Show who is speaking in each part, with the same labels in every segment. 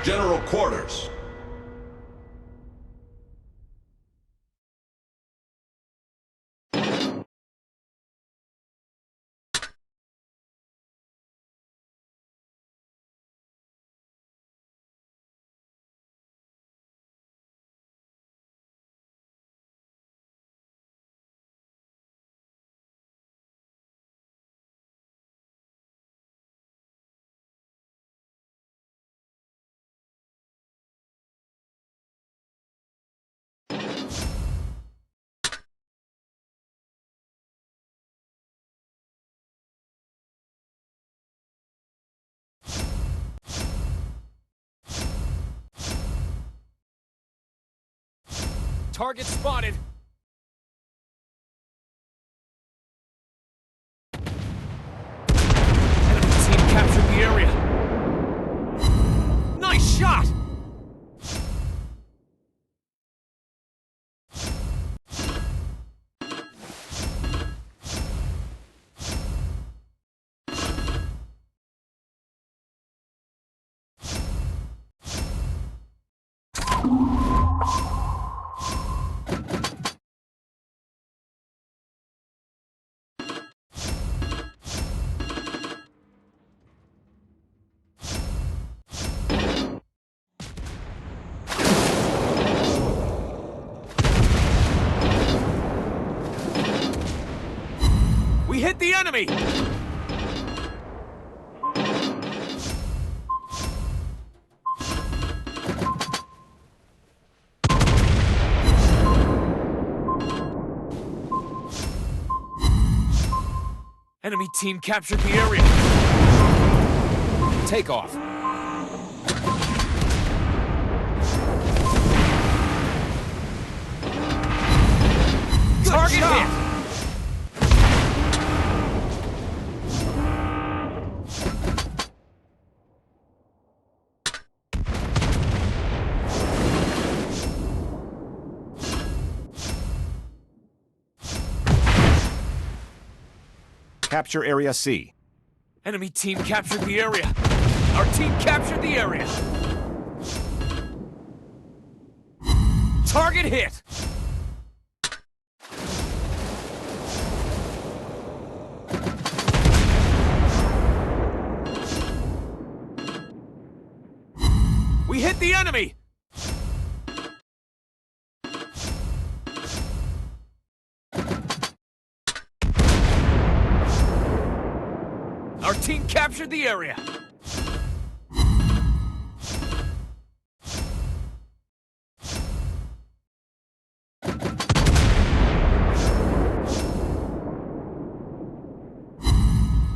Speaker 1: General Quarters.
Speaker 2: Target spotted! Enemy team captured the area! Nice shot! We hit the enemy! Enemy team captured the area! Take off! Target hit!
Speaker 3: Capture Area C.
Speaker 2: Enemy team captured the area! Our team captured the area! Target hit! We hit the enemy! Our team captured the area!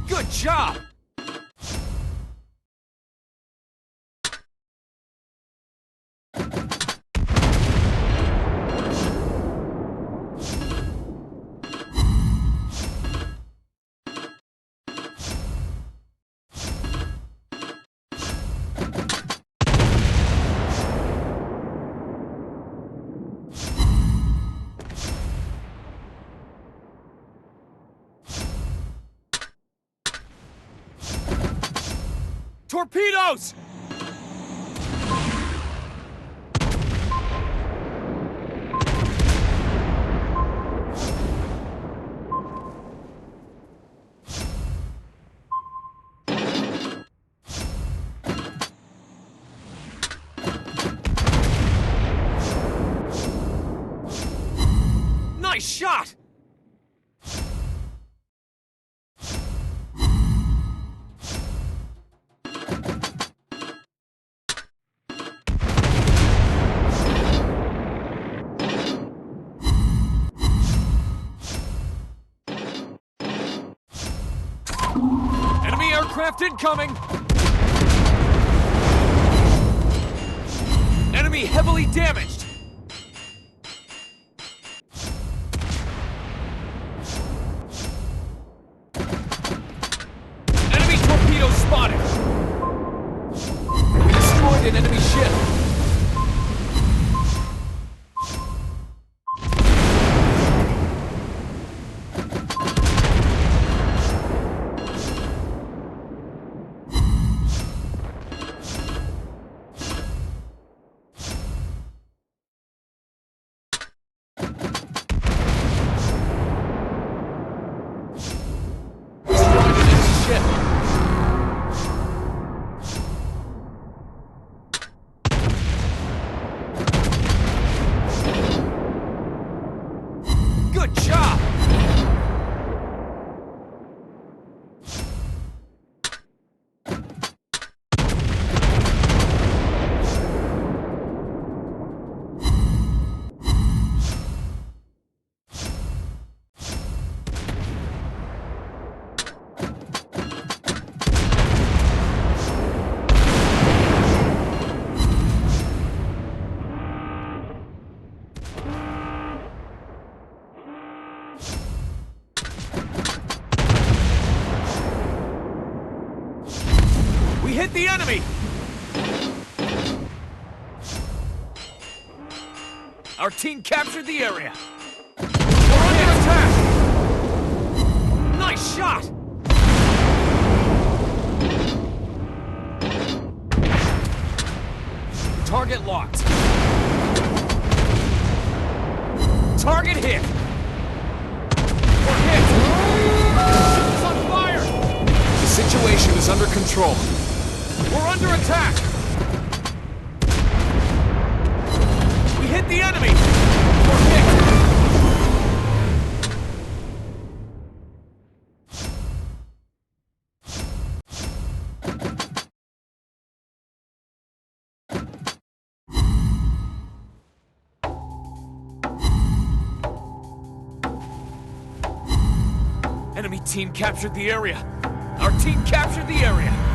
Speaker 2: Good job! Torpedoes! Nice shot! Enemy aircraft incoming! Enemy heavily damaged! Enemy torpedoes spotted! We destroyed an enemy ship! hit the enemy! Our team captured the area! We're under attack! Nice shot! Target locked. Target hit! We're hit! It's on fire!
Speaker 3: The situation is under control.
Speaker 2: We're under attack! We hit the enemy! We're hit! Enemy team captured the area. Our team captured the area.